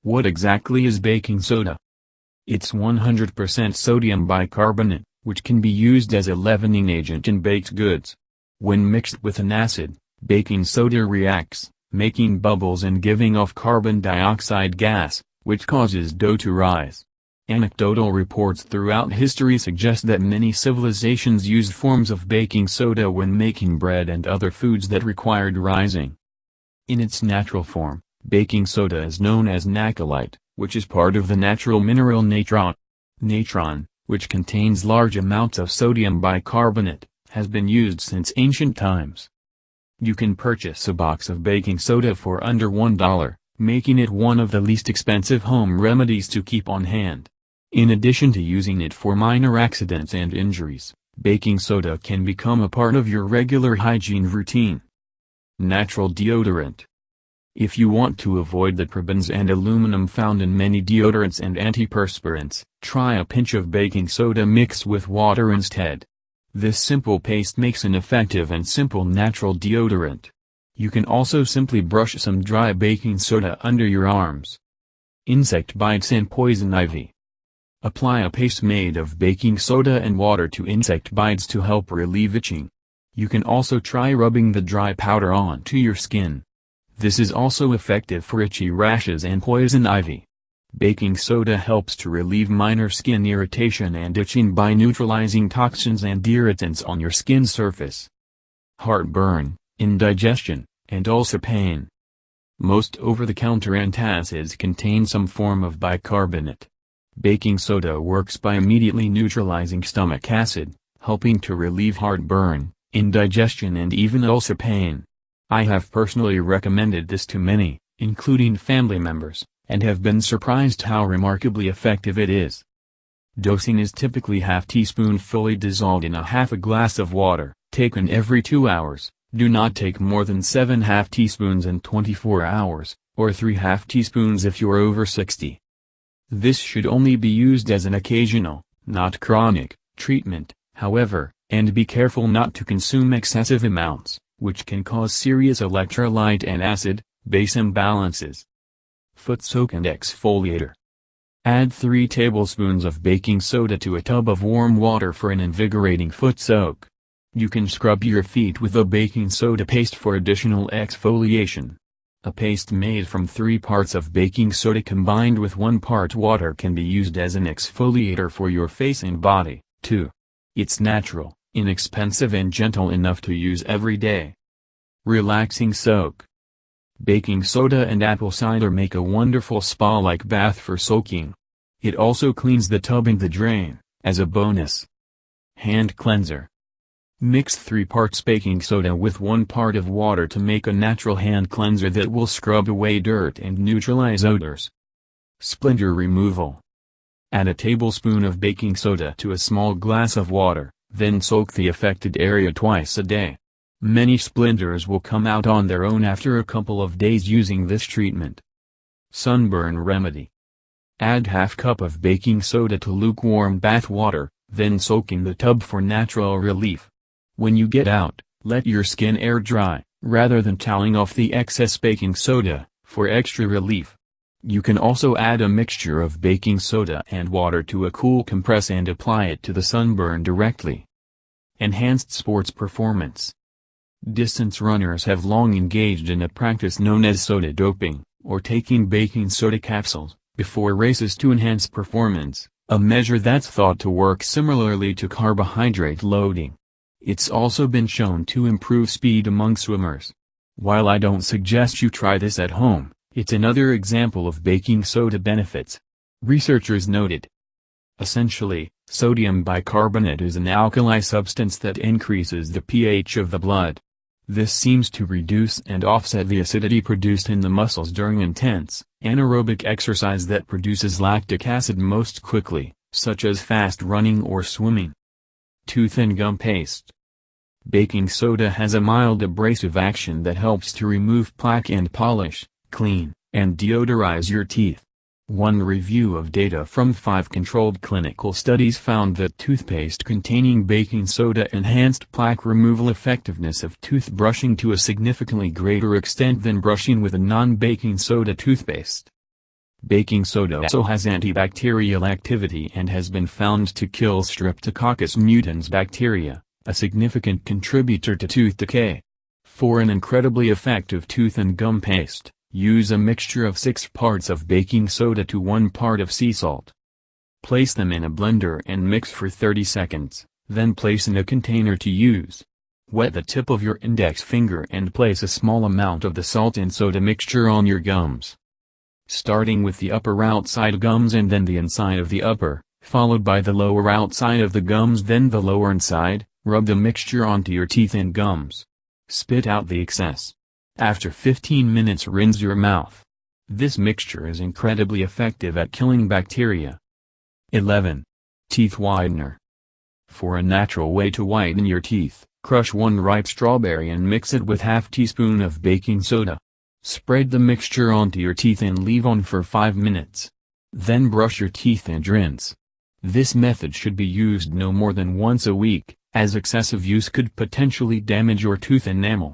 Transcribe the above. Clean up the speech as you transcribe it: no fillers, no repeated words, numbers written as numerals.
What exactly is baking soda? It's 100% sodium bicarbonate, which can be used as a leavening agent in baked goods. When mixed with an acid, baking soda reacts, making bubbles and giving off carbon dioxide gas, which causes dough to rise. Anecdotal reports throughout history suggest that many civilizations used forms of baking soda when making bread and other foods that required rising. In its natural form, baking soda is known as nahcolite, which is part of the natural mineral natron. Natron, which contains large amounts of sodium bicarbonate, has been used since ancient times. You can purchase a box of baking soda for under $1, making it one of the least expensive home remedies to keep on hand. In addition to using it for minor accidents and injuries, baking soda can become a part of your regular hygiene routine. Natural deodorant. If you want to avoid the parabens and aluminum found in many deodorants and antiperspirants, try a pinch of baking soda mixed with water instead. This simple paste makes an effective and simple natural deodorant. You can also simply brush some dry baking soda under your arms. Insect bites and poison ivy. Apply a paste made of baking soda and water to insect bites to help relieve itching. You can also try rubbing the dry powder onto your skin. This is also effective for itchy rashes and poison ivy. Baking soda helps to relieve minor skin irritation and itching by neutralizing toxins and irritants on your skin surface. Heartburn, indigestion, and ulcer pain. Most over-the-counter antacids contain some form of bicarbonate. Baking soda works by immediately neutralizing stomach acid, helping to relieve heartburn, indigestion and even ulcer pain. I have personally recommended this to many, including family members, and have been surprised how remarkably effective it is. Dosing is typically half teaspoon fully dissolved in a half a glass of water, taken every 2 hours. Do not take more than 7 half teaspoons in 24 hours, or 3 half teaspoons if you're over 60. This should only be used as an occasional, not chronic, treatment, however, and be careful not to consume excessive amounts, which can cause serious electrolyte and acid-base imbalances. Foot soak and exfoliator. Add 3 tablespoons of baking soda to a tub of warm water for an invigorating foot soak. You can scrub your feet with a baking soda paste for additional exfoliation. A paste made from 3 parts of baking soda combined with 1 part water can be used as an exfoliator for your face and body, too. It's natural, inexpensive and gentle enough to use every day. Relaxing soak. Baking soda and apple cider make a wonderful spa-like bath for soaking. It also cleans the tub and the drain, as a bonus. Hand cleanser. Mix 3 parts baking soda with 1 part of water to make a natural hand cleanser that will scrub away dirt and neutralize odors. Splinter removal. Add a tablespoon of baking soda to a small glass of water, then soak the affected area twice a day. Many splinters will come out on their own after a couple of days using this treatment. Sunburn remedy. Add half cup of baking soda to lukewarm bath water, then soak in the tub for natural relief. When you get out, let your skin air dry, rather than toweling off the excess baking soda, for extra relief. You can also add a mixture of baking soda and water to a cool compress and apply it to the sunburn directly. Enhanced sports performance. Distance runners have long engaged in a practice known as soda doping, or taking baking soda capsules, before races to enhance performance, a measure that's thought to work similarly to carbohydrate loading. It's also been shown to improve speed among swimmers. While I don't suggest you try this at home, it's another example of baking soda benefits. Researchers noted. Essentially, sodium bicarbonate is an alkali substance that increases the pH of the blood. This seems to reduce and offset the acidity produced in the muscles during intense, anaerobic exercise that produces lactic acid most quickly, such as fast running or swimming. Tooth and gum paste. Baking soda has a mild abrasive action that helps to remove plaque and polish, clean, and deodorize your teeth. One review of data from 5 controlled clinical studies found that toothpaste containing baking soda enhanced plaque removal effectiveness of toothbrushing to a significantly greater extent than brushing with a non-baking soda toothpaste. Baking soda also has antibacterial activity and has been found to kill Streptococcus mutans bacteria, a significant contributor to tooth decay. For an incredibly effective tooth and gum paste, use a mixture of 6 parts of baking soda to 1 part of sea salt. Place them in a blender and mix for 30 seconds, then place in a container to use. Wet the tip of your index finger and place a small amount of the salt and soda mixture on your gums. Starting with the upper outside gums and then the inside of the upper, followed by the lower outside of the gums then the lower inside, rub the mixture onto your teeth and gums. Spit out the excess. After 15 minutes rinse your mouth. This mixture is incredibly effective at killing bacteria. 11. Teeth whitener. For a natural way to whiten your teeth, crush 1 ripe strawberry and mix it with ½ teaspoon of baking soda. Spread the mixture onto your teeth and leave on for 5 minutes. Then brush your teeth and rinse. This method should be used no more than once a week, as excessive use could potentially damage your tooth enamel.